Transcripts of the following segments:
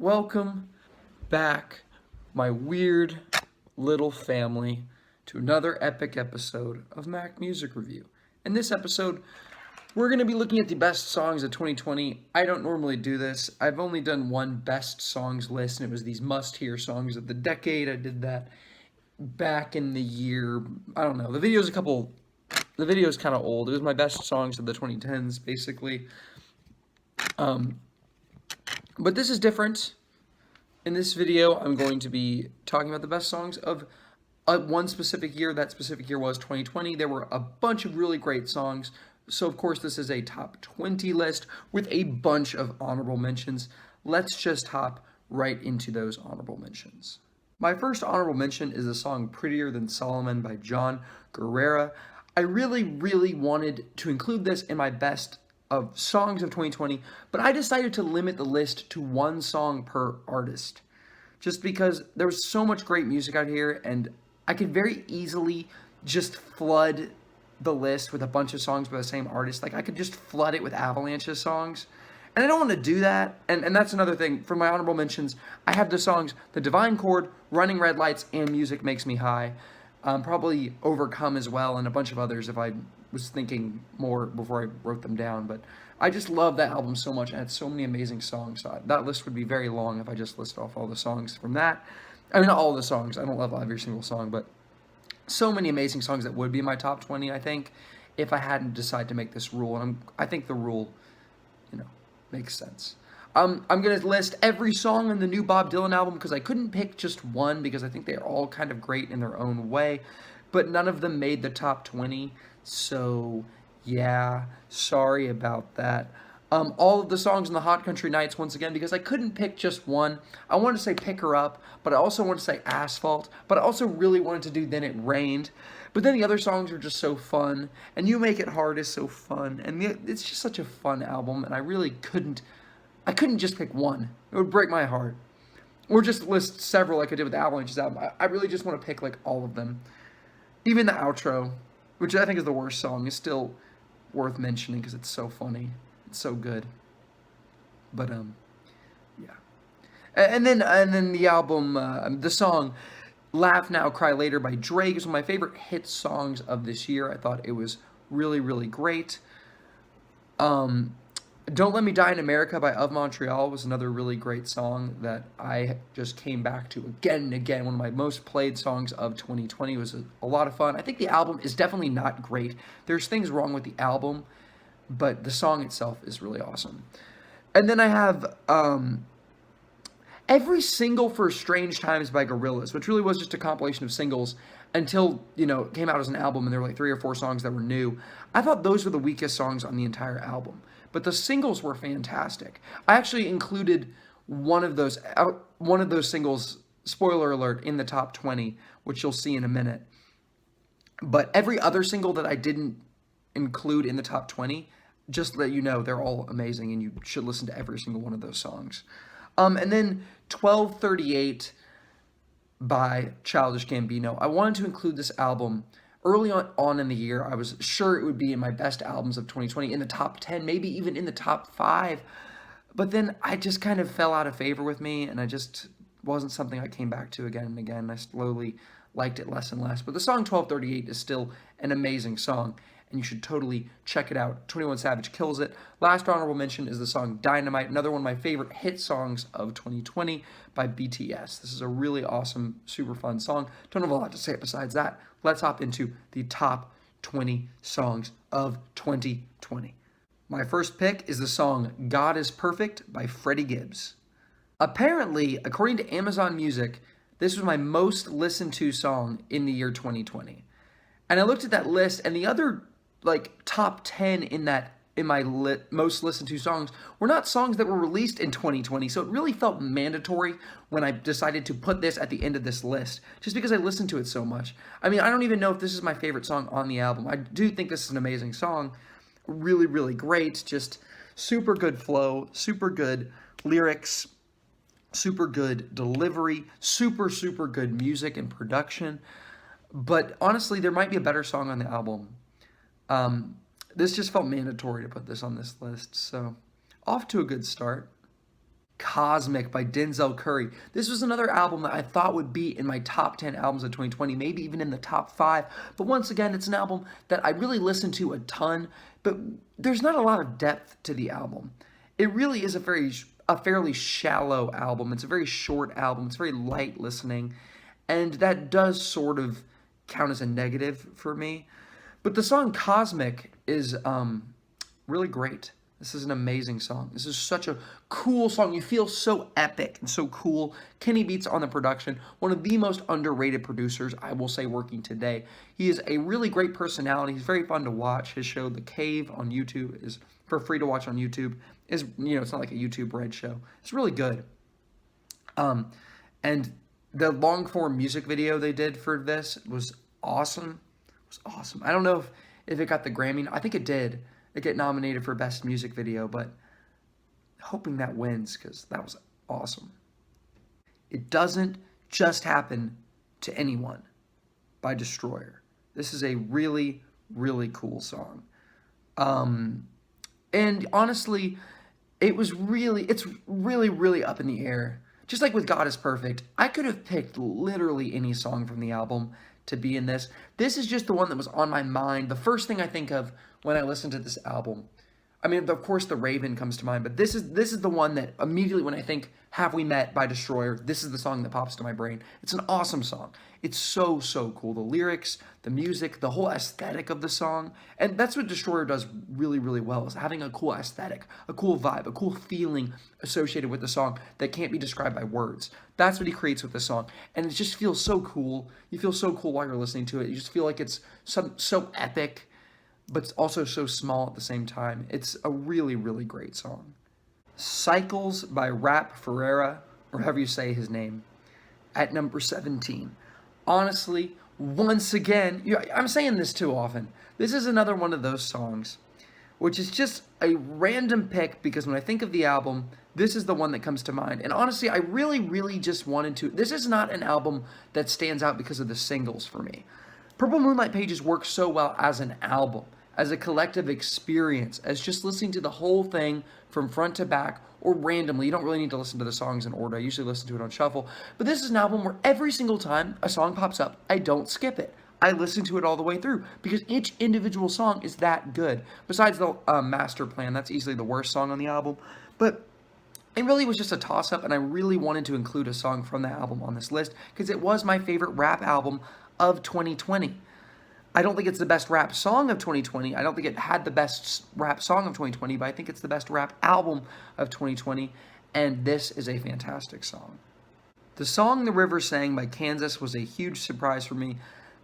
Welcome back, my weird little family, to another epic episode of Mac Music Review. In this episode, we're going to be looking at the best songs of 2020. I don't normally do this. I've only done one best songs list, and it was these must-hear songs of the decade. I did that back in the year, I don't know. The video's kind of old. It was my best songs of the 2010s, basically. But this is different. In this video, I'm going to be talking about the best songs of one specific year. That specific year was 2020. There were a bunch of really great songs. So, of course, this is a top 20 list with a bunch of honorable mentions. Let's just hop right into those honorable mentions. My first honorable mention is the song Prettier Than Solomon by John Guerrera. I really wanted to include this in my best of songs of 2020, but I decided to limit the list to one song per artist, just because there was so much great music out here, and I could very easily just flood the list with a bunch of songs by the same artist. Like, I could just flood it with Avalanche's songs, and I don't want to do that, and that's another thing. For my honorable mentions, I have the songs The Divine Chord, Running Red Lights, and Music Makes Me High. Probably Overcome as well, and a bunch of others if I was thinking more before I wrote them down. But I just love that album so much, and it had so many amazing songs. So that list would be very long if I just listed off all the songs from that. I mean, not all the songs. I don't love every single song, but so many amazing songs that would be in my top 20, I think, if I hadn't decided to make this rule. And I think the rule, makes sense. I'm going to list every song on the new Bob Dylan album because I couldn't pick just one because I think they're all kind of great in their own way, but none of them made the top 20, so yeah, sorry about that. All of the songs in the Hot Country Nights, once again, because I couldn't pick just one. I wanted to say Pick Her Up, but I also wanted to say Asphalt, but I also really wanted to do Then It Rained. But then the other songs are just so fun, and You Make It Hard is so fun, and it's just such a fun album, and I couldn't just pick one. It would break my heart. Or just list several like I did with the Avalanche's album. I really just want to pick like all of them. Even the outro, which I think is the worst song, is still worth mentioning because it's so funny. It's so good. But yeah. And then the album, the song Laugh Now, Cry Later by Drake is one of my favorite hit songs of this year. I thought it was really great. Don't Let Me Die in America by Of Montreal was another really great song that I just came back to again and again. One of my most played songs of 2020. It was a lot of fun. I think the album is definitely not great. There's things wrong with the album, but the song itself is really awesome. And then I have Every Single for Strange Times by Gorillaz, which really was just a compilation of singles until, it came out as an album and there were like 3 or 4 songs that were new. I thought those were the weakest songs on the entire album, but the singles were fantastic. I actually included one of those singles, spoiler alert, in the top 20, which you'll see in a minute. But every other single that I didn't include in the top 20, just to let you know, they're all amazing and you should listen to every single one of those songs. And then 1238 by Childish Gambino. I wanted to include this album early on in the year. I was sure it would be in my best albums of 2020, in the top 10, maybe even in the top 5. But then I just kind of fell out of favor with me, and I just wasn't something I came back to again and again. I slowly liked it less and less. But the song 1238 is still an amazing song, and you should totally check it out. 21 Savage kills it. Last honorable mention is the song Dynamite, another one of my favorite hit songs of 2020 by BTS. This is a really awesome, super fun song. Don't have a lot to say besides that. Let's hop into the top 20 songs of 2020. My first pick is the song God is Perfect by Freddie Gibbs. Apparently, according to Amazon Music, this was my most listened to song in the year 2020. And I looked at that list, and the other top 10 in my most listened to songs were not songs that were released in 2020, so it really felt mandatory when I decided to put this at the end of this list, just because I listened to it so much. I mean, I don't even know if this is my favorite song on the album. I do think this is an amazing song, really great, just super good flow, super good lyrics, super good delivery, super good music and production. But honestly, there might be a better song on the album. This just felt mandatory to put this on this list, so off to a good start. Cosmic by Denzel Curry. This was another album that I thought would be in my top 10 albums of 2020, maybe even in the top 5. But once again, it's an album that I really listened to a ton, but there's not a lot of depth to the album. It really is a fairly shallow album. It's a very short album. It's very light listening, and that does sort of count as a negative for me. But the song Cosmic is really great. This is an amazing song. This is such a cool song. You feel so epic and so cool. Kenny Beats on the production, one of the most underrated producers, I will say, working today. He is a really great personality. He's very fun to watch. His show, The Cave on YouTube, is for free to watch on YouTube. It's not like a YouTube Red show. It's really good. And the long form music video they did for this was awesome. It was awesome. I don't know if it got the Grammy. I think it did. It get nominated for Best Music Video, but hoping that wins because that was awesome. It Doesn't Just Happen to Anyone by Destroyer. This is a really, really cool song. And honestly, it's really, really up in the air. Just like with God is Perfect, I could have picked literally any song from the album to be in this. This is just the one that was on my mind. The first thing I think of when I listen to this album. I mean, of course, The Raven comes to mind, but this is the one that immediately when I think Have We Met by Destroyer, this is the song that pops to my brain. It's an awesome song. It's so, so cool. The lyrics, the music, the whole aesthetic of the song. And that's what Destroyer does really, really well, is having a cool aesthetic, a cool vibe, a cool feeling associated with the song that can't be described by words. That's what he creates with the song. And it just feels so cool. You feel so cool while you're listening to it. You just feel like it's so epic, but it's also so small at the same time. It's a really, really great song. Cycles by Rap Ferreira, or however you say his name, at number 17. Honestly, once again, I'm saying this too often. This is another one of those songs, which is just a random pick because when I think of the album, this is the one that comes to mind. And honestly, I really, really just wanted to. This is not an album that stands out because of the singles for me. Purple Moonlight Pages works so well as an album, as a collective experience, as just listening to the whole thing from front to back or randomly. You don't really need to listen to the songs in order. I usually listen to it on shuffle. But this is an album where every single time a song pops up, I don't skip it. I listen to it all the way through because each individual song is that good. Besides the Master Plan, that's easily the worst song on the album. But it really was just a toss-up, and I really wanted to include a song from the album on this list because it was my favorite rap album of 2020. I don't think it's the best rap song of 2020. I don't think it had the best rap song of 2020, but I think it's the best rap album of 2020, and this is a fantastic song. The song The River Sang by Kansas was a huge surprise for me.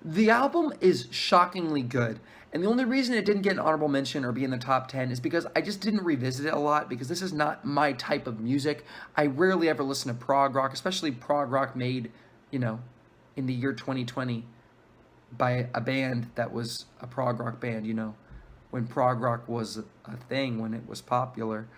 The album is shockingly good, and the only reason it didn't get an honorable mention or be in the top 10 is because I just didn't revisit it a lot because this is not my type of music. I rarely ever listen to prog rock, especially prog rock made, in the year 2020 by a band that was a prog rock band, when prog rock was a thing, when it was popular.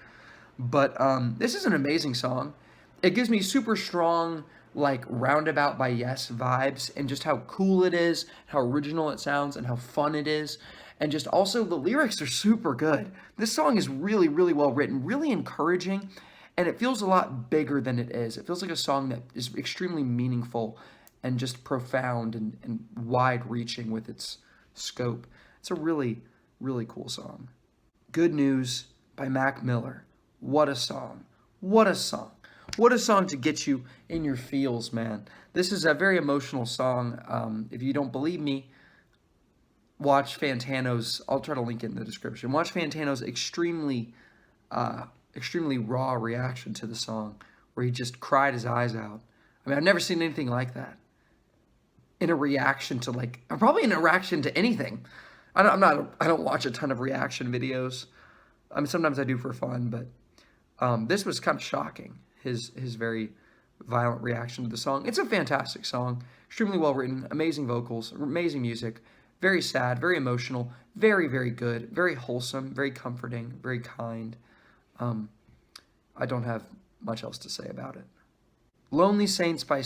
But this is an amazing song. It gives me super strong, like, Roundabout by Yes vibes, and just how cool it is, how original it sounds, and how fun it is. And just also the lyrics are super good. This song is really, really well written, really encouraging, and it feels a lot bigger than it is. It feels like a song that is extremely meaningful and just profound and wide-reaching with its scope. It's a really, really cool song. Good News by Mac Miller. What a song. What a song. What a song to get you in your feels, man. This is a very emotional song. If you don't believe me, watch Fantano's, I'll try to link it in the description. Watch Fantano's extremely raw reaction to the song, where he just cried his eyes out. I mean, I've never seen anything like that. In a reaction to, probably in a reaction to anything. I don't watch a ton of reaction videos. I mean, sometimes I do for fun, but this was kind of shocking. His very violent reaction to the song. It's a fantastic song, extremely well written, amazing vocals, amazing music, very sad, very emotional, very, very good, very wholesome, very comforting, very kind. I don't have much else to say about it. Lonely Saints by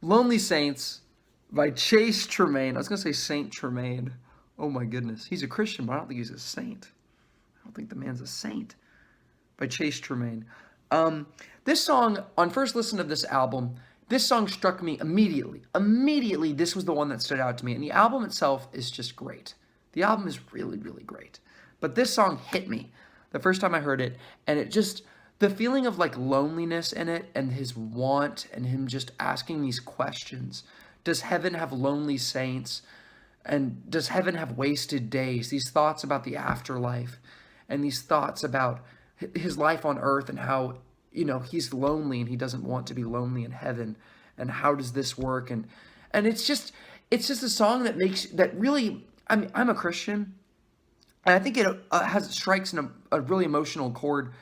Lonely Saints by Chase Tremaine. I was going to say Saint Tremaine. Oh my goodness. He's a Christian, but I don't think he's a saint. I don't think the man's a saint. by Chase Tremaine. This song, on first listen of this album, this song struck me immediately. Immediately, this was the one that stood out to me. And the album itself is just great. The album is really, really great. But this song hit me the first time I heard it. And it just, the feeling of like loneliness in it and his want and him just asking these questions. Does heaven have lonely saints? And does heaven have wasted days? These thoughts about the afterlife and these thoughts about his life on earth and how, you know, he's lonely and he doesn't want to be lonely in heaven. And how does this work? And it's just a song that really, I mean, I'm a Christian, and I think it strikes in a really emotional chord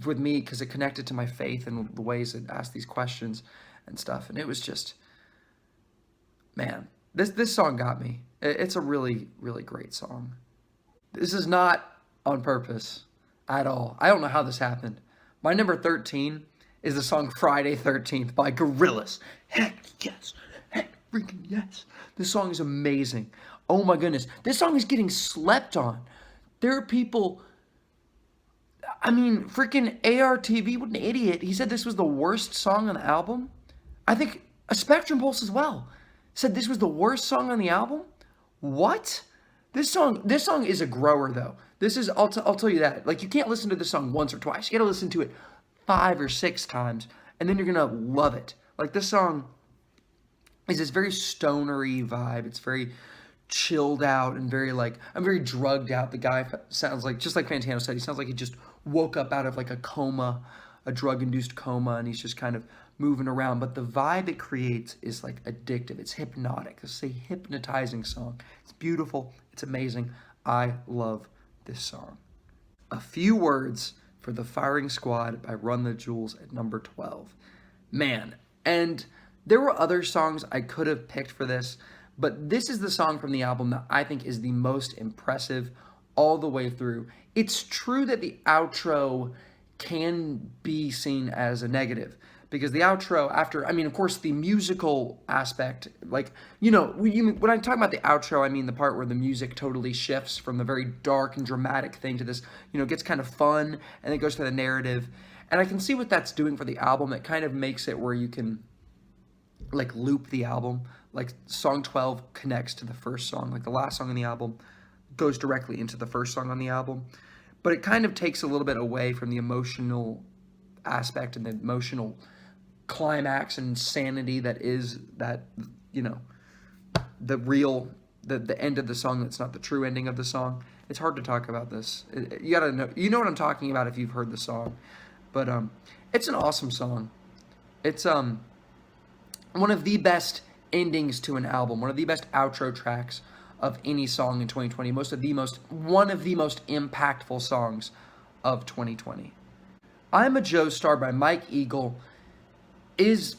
with me because it connected to my faith and the ways it asked these questions and stuff. And it was just, man, this song got me. It's a really, really great song. This is not on purpose at all. I don't know how this happened. My number 13 is the song Friday 13th by Gorillaz. Heck yes. Heck freaking yes. This song is amazing. Oh my goodness. This song is getting slept on. There are people, I mean, freaking ARTV, what an idiot. He said this was the worst song on the album. I think a Spectrum Pulse as well said this was the worst song on the album. What? This song is a grower though. This is, I'll tell you that. Like, you can't listen to this song once or twice. You gotta listen to it 5 or 6 times, and then you're gonna love it. Like, this song is this very stonery vibe. It's very chilled out and very like, I'm very drugged out. The guy sounds like, just like Fantano said, he sounds like he just woke up out of like a coma, a drug-induced coma, and he's just kind of moving around. But the vibe it creates is like addictive. It's hypnotic. It's a hypnotizing song. It's beautiful. It's amazing. I love this song. A Few Words for the Firing Squad by Run the Jewels at number 12. Man, and there were other songs I could have picked for this, but this is the song from the album that I think is the most impressive all the way through. It's true that the outro can be seen as a negative, because the outro after, I mean, of course, the musical aspect, like, you know, when I talk about the outro, I mean the part where the music totally shifts from the very dark and dramatic thing to this, you know, gets kind of fun, and it goes to the narrative. And I can see what that's doing for the album. It kind of makes it where you can, like, loop the album. Like, song 12 connects to the first song. Like, the last song on the album goes directly into the first song on the album. But it kind of takes a little bit away from the emotional aspect and the emotional climax and insanity that is that, you know, the end of the song that's not the true ending of the song. It's hard to talk about this. You gotta know, you know what I'm talking about if you've heard the song. But it's an awesome song. It's one of the best endings to an album, one of the best outro tracks of any song in 2020. One of the most impactful songs of 2020. I'm a Joe Star by Mike Eagle is,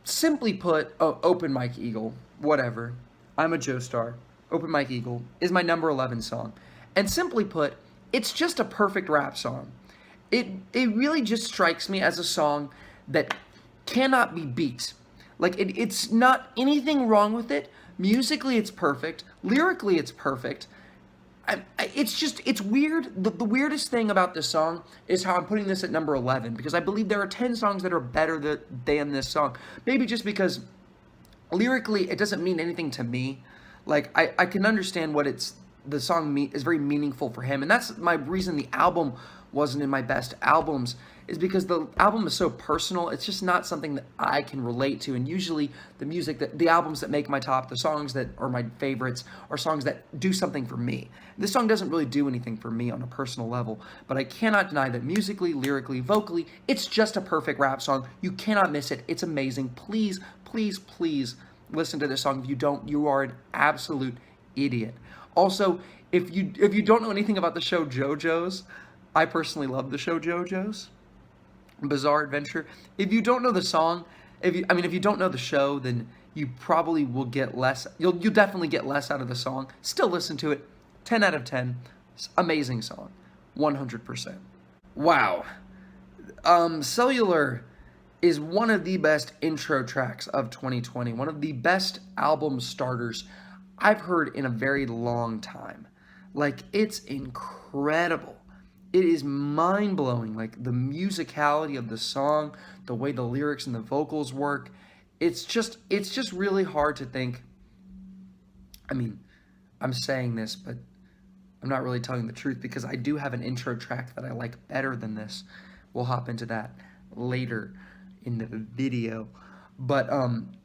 simply put, Open Mike Eagle, whatever. I'm a Joe Star. Open Mike Eagle is my number 11 song. And simply put, it's just a perfect rap song. It really just strikes me as a song that cannot be beat. Like, it's not anything wrong with it. Musically, it's perfect. Lyrically, it's perfect. It's weird. The weirdest thing about this song is how I'm putting this at number 11, because I believe there are 10 songs that are better than this song. Maybe just because lyrically it doesn't mean anything to me. Like, I can understand what the song is very meaningful for him, and that's my reason the album wasn't in my best albums, is because the album is so personal. It's just not something that I can relate to. And usually the albums that make my top, the songs that are my favorites, are songs that do something for me. This song doesn't really do anything for me on a personal level, but I cannot deny that musically, lyrically, vocally, it's just a perfect rap song. You cannot miss it. It's amazing. Please, please, please listen to this song. If you don't, you are an absolute idiot. Also, if you don't know anything about the show JoJo's, I personally love the show JoJo's Bizarre Adventure. If you don't know the song, if you don't know the show, then you probably will get less. You'll definitely get less out of the song. Still listen to it. 10 out of 10. Amazing song. 100%. Wow. Cellular is one of the best intro tracks of 2020. One of the best album starters I've heard in a very long time. Like, it's incredible. it is mind-blowing. Like the musicality of the song, the way the lyrics and the vocals work. It's just really hard to think. I mean, I'm saying this, but I'm not really telling the truth because I do have an intro track that I like better than this. We'll hop into that later in the video. But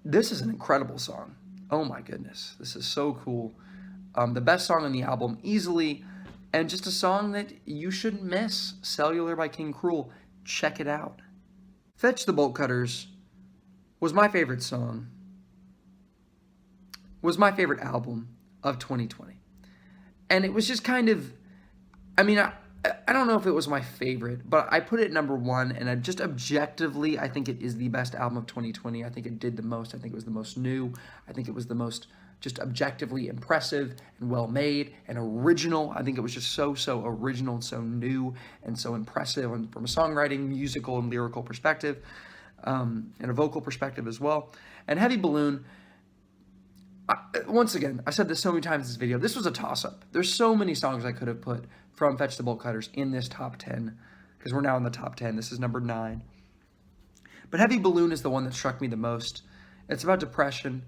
this is an incredible song. Oh my goodness, this is so cool. The best song on the album easily, and just a song that you shouldn't miss. Cellular by King Cruel. Check it out. Fetch the Bolt Cutters was my favorite song. Was my favorite album of 2020. And it was just kind of, I mean, I don't know if it was my favorite, but I put it number one, and I just objectively, I think it is the best album of 2020. I think it did the most. I think it was the most new. I think it was the most just objectively impressive and well-made and original. I think it was just so original and so new and so impressive from a songwriting, musical, and lyrical perspective, and a vocal perspective as well. And Heavy Balloon, once again, I said this so many times in this video, this was a toss-up. There's so many songs I could have put from Fetch the Bolt Cutters in this top 10, because we're now in the top 10. This is number 9. But Heavy Balloon is the one that struck me the most. It's about depression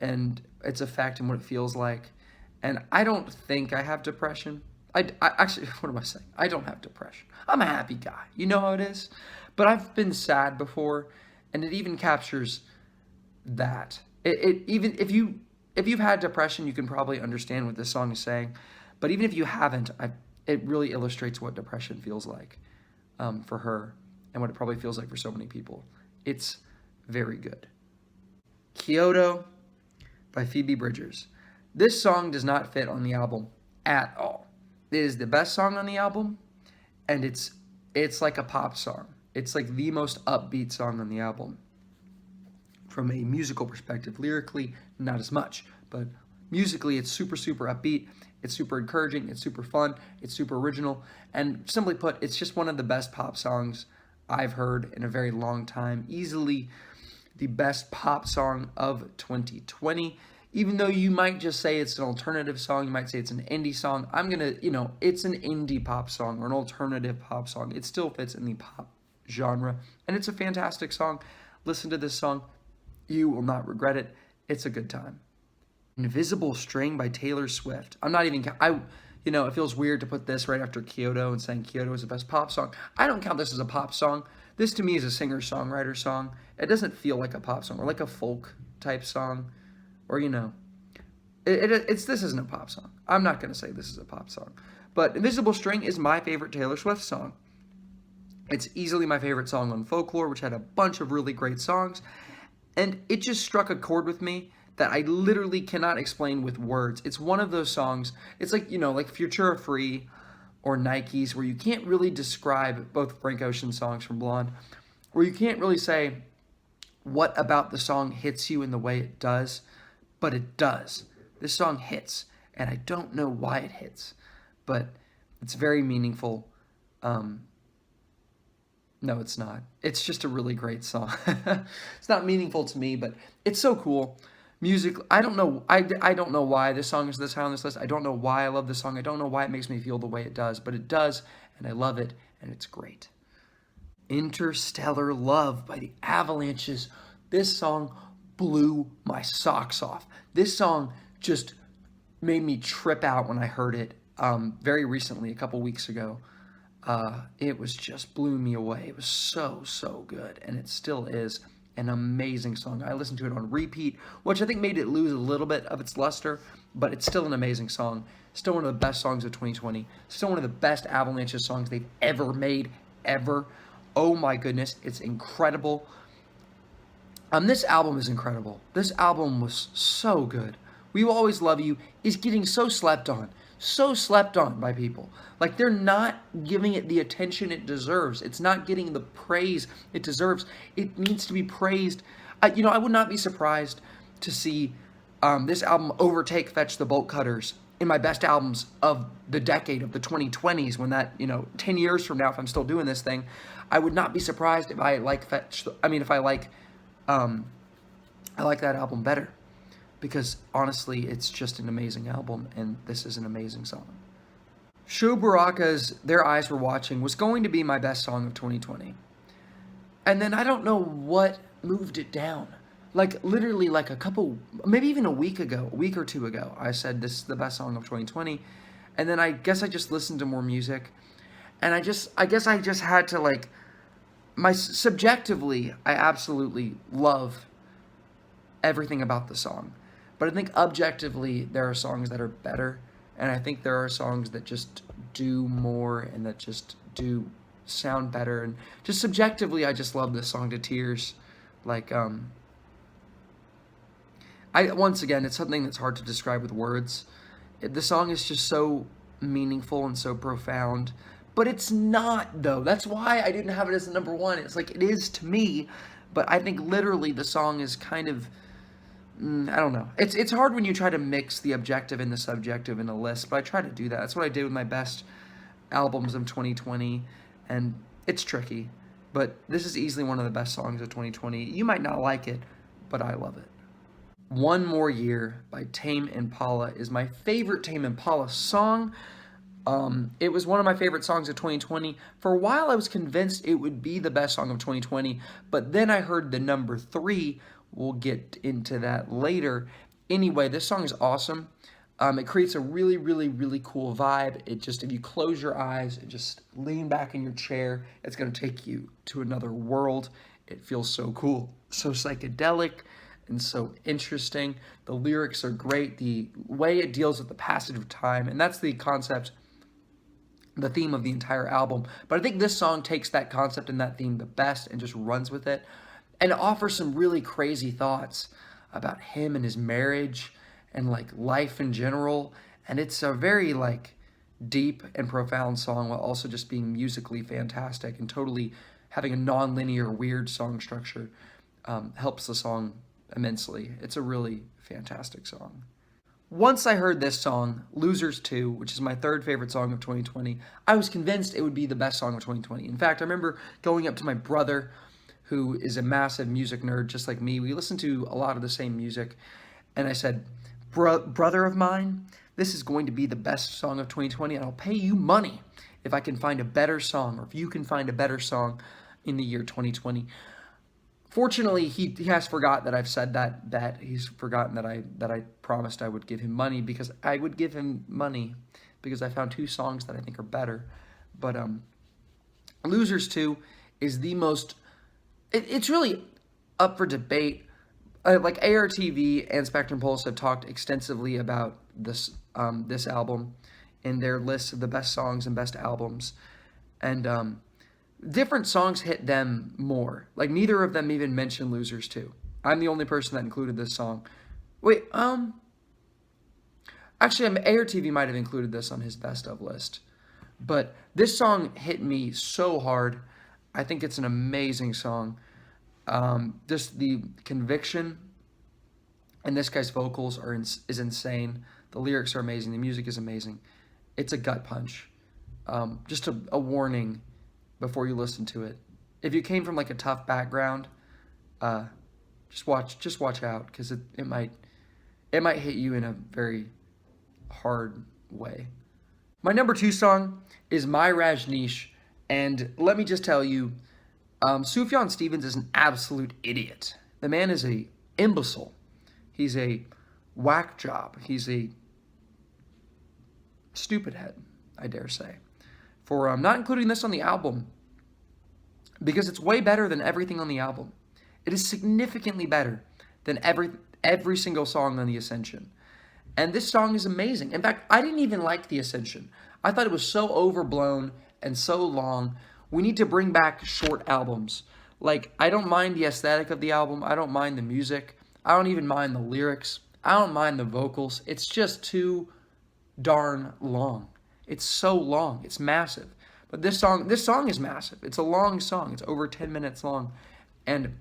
and its effect and what it feels like. And I don't think I have depression. I actually, what am I saying? I don't have depression. I'm a happy guy. You know how it is? But I've been sad before, and it even captures that. It even, if you've had depression, you can probably understand what this song is saying. But even if you haven't, it really illustrates what depression feels like for her, and what it probably feels like for so many people. It's very good. Kyoto by Phoebe Bridgers. This song does not fit on the album at all. It is the best song on the album, and it's like a pop song. It's like the most upbeat song on the album. From a musical perspective, lyrically, not as much, but musically, it's super upbeat. It's super encouraging. It's super fun. It's super original. And simply put, it's just one of the best pop songs I've heard in a very long time. Easily the best pop song of 2020. Even though you might just say it's an alternative song, you might say it's an indie song. I'm going to, it's an indie pop song or an alternative pop song. It still fits in the pop genre. And it's a fantastic song. Listen to this song. You will not regret it. It's a good time. Invisible String by Taylor Swift. I'm not even, it feels weird to put this right after Kyoto and saying Kyoto is the best pop song. I don't count this as a pop song. This to me is a singer-songwriter song. It doesn't feel like a pop song or like a folk type song, or this isn't a pop song. I'm not going to say this is a pop song. But Invisible String is my favorite Taylor Swift song. It's easily my favorite song on Folklore, which had a bunch of really great songs. And it just struck a chord with me that I literally cannot explain with words. It's one of those songs, it's like, like Futura Free or Nikes, where you can't really describe, both Frank Ocean songs from Blonde, where you can't really say what about the song hits you in the way it does, but it does. This song hits, and I don't know why it hits, but it's very meaningful. No, it's not. It's just a really great song. It's not meaningful to me, but it's so cool. Music, I don't know. I don't know why this song is this high on this list. I don't know why I love this song. I don't know why it makes me feel the way it does, but it does, and I love it, and it's great. Interstellar Love by the Avalanches. This song blew my socks off. This song just made me trip out when I heard it very recently, a couple weeks ago. It was just blew me away. It was so good, and it still is an amazing song. I listened to it on repeat, which I think made it lose a little bit of its luster, but it's still an amazing song. Still one of the best songs of 2020. Still one of the best Avalanches songs they've ever made, ever. Oh my goodness, it's incredible. This album is incredible. This album was so good. We Will Always Love You is getting so slept on by people. Like, they're not giving it the attention it deserves. It's not getting the praise it deserves. It needs to be praised. I would not be surprised to see this album overtake Fetch the Bolt Cutters in my best albums of the decade, of the 2020s, when that, 10 years from now, if I'm still doing this thing, I would not be surprised if I like I like that album better. Because honestly, it's just an amazing album, and this is an amazing song. Sho Baraka's Their Eyes Were Watching was going to be my best song of 2020. And then I don't know what moved it down. Like literally like a couple, maybe even a week or two ago, I said this is the best song of 2020. And then I guess I just listened to more music. And I guess I just had to like, subjectively, I absolutely love everything about the song. But I think objectively, there are songs that are better. And I think there are songs that just do more and that just do sound better. And just subjectively, I just love this song to tears. Like, once again, it's something that's hard to describe with words. The song is just so meaningful and so profound. But it's not, though. That's why I didn't have it as the number one. It's like, it is to me. But I think literally the song is kind of, I don't know. It's hard when you try to mix the objective and the subjective in a list, but I try to do that. That's what I did with my best albums of 2020, and it's tricky. But this is easily one of the best songs of 2020. You might not like it, but I love it. One More Year by Tame Impala is my favorite Tame Impala song. It was one of my favorite songs of 2020. For a while, I was convinced it would be the best song of 2020, but then I heard the number 3. We'll get into that later. Anyway, this song is awesome. It creates a really, really, really cool vibe. It just, if you close your eyes and just lean back in your chair, it's going to take you to another world. It feels so cool, so psychedelic, and so interesting. The lyrics are great. The way it deals with the passage of time, and that's the concept, the theme of the entire album. But I think this song takes that concept and that theme the best and just runs with it. And it offers some really crazy thoughts about him and his marriage and like life in general. And it's a very like deep and profound song while also just being musically fantastic and totally having a non-linear weird song structure helps the song immensely. It's a really fantastic song. Once I heard this song, Losers 2, which is my third favorite song of 2020, I was convinced it would be the best song of 2020. In fact, I remember going up to my brother, who is a massive music nerd just like me. We listen to a lot of the same music. And I said, brother of mine, this is going to be the best song of 2020, and I'll pay you money if I can find a better song, or if you can find a better song in the year 2020. Fortunately, he has forgot that I've said that he's forgotten that I promised I would give him money, because I would give him money because I found 2 songs that I think are better. But Losers 2 is the most, it's really up for debate. Like ARTV and Spectrum Pulse have talked extensively about this album in their list of the best songs and best albums, and different songs hit them more. Like neither of them even mentioned Losers 2. I'm the only person that included this song. Wait, actually, ARTV might have included this on his best of list, but this song hit me so hard. I think it's an amazing song. Just the conviction and this guy's vocals is insane. The lyrics are amazing. The music is amazing. It's a gut punch. Just a warning before you listen to it. If you came from like a tough background, just watch out, because it might hit you in a very hard way. My number 2 song is My Rajneesh, and let me just tell you, Sufjan Stevens is an absolute idiot. The man is a imbecile. He's a whack job. He's a stupid head, I dare say, for not including this on the album, because it's way better than everything on the album. It is significantly better than every single song on The Ascension. And this song is amazing. In fact, I didn't even like The Ascension. I thought it was so overblown and so long. We need to bring back short albums. Like, I don't mind the aesthetic of the album. I don't mind the music. I don't even mind the lyrics. I don't mind the vocals. It's just too darn long. It's so long. It's massive. But this song is massive. It's a long song. It's over 10 minutes long. And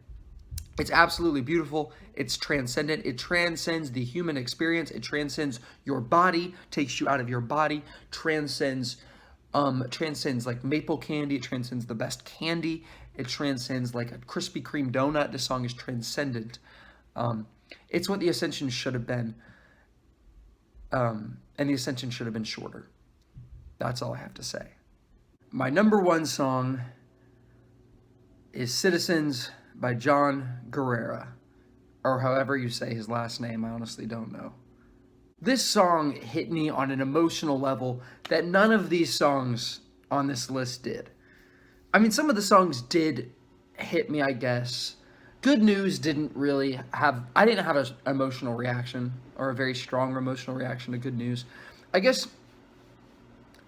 it's absolutely beautiful. It's transcendent. It transcends the human experience. It transcends your body, takes you out of your body, transcends like maple candy. It transcends the best candy. It transcends like a Krispy Kreme donut. This song is transcendent. It's what The Ascension should have been. And The Ascension should have been shorter. That's all I have to say. My number one song is Citizens by John Guerrera, or however you say his last name, I honestly don't know. This song hit me on an emotional level that none of these songs on this list did. I mean, some of the songs did hit me, I guess. Good News didn't really have, I didn't have an emotional reaction, or a very strong emotional reaction to Good News. I guess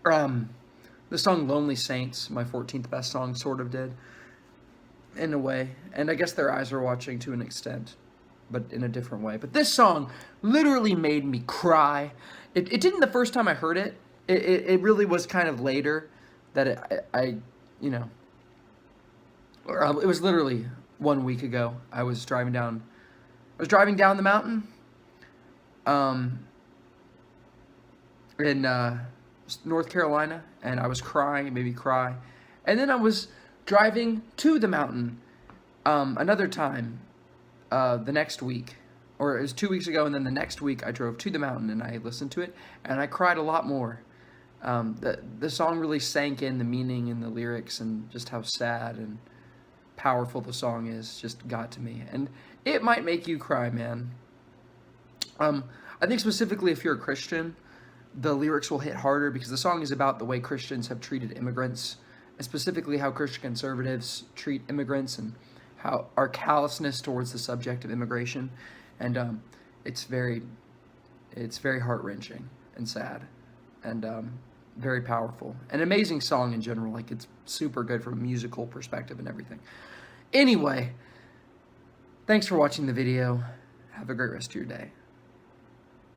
the song Lonely Saints, my 14th best song, sort of did, in a way. And I guess Their Eyes Are Watching to an extent, but in a different way. But this song literally made me cry. It didn't the first time I heard it. It really was kind of later that I you know, it was literally 1 week ago. I was driving down the mountain in North Carolina, and I was crying. It made me cry. And then I was driving to the mountain another time the next week, or it was 2 weeks ago, and then the next week I drove to the mountain and I listened to it, and I cried a lot more. The song really sank in, the meaning and the lyrics and just how sad and powerful the song is just got to me. And it might make you cry, man. I think specifically if you're a Christian, the lyrics will hit harder because the song is about the way Christians have treated immigrants, and specifically how Christian conservatives treat immigrants and how our callousness towards the subject of immigration. And it's very heart-wrenching and sad, and very powerful. An amazing song in general. Like, it's super good from a musical perspective and everything. Anyway, thanks for watching the video. Have a great rest of your day.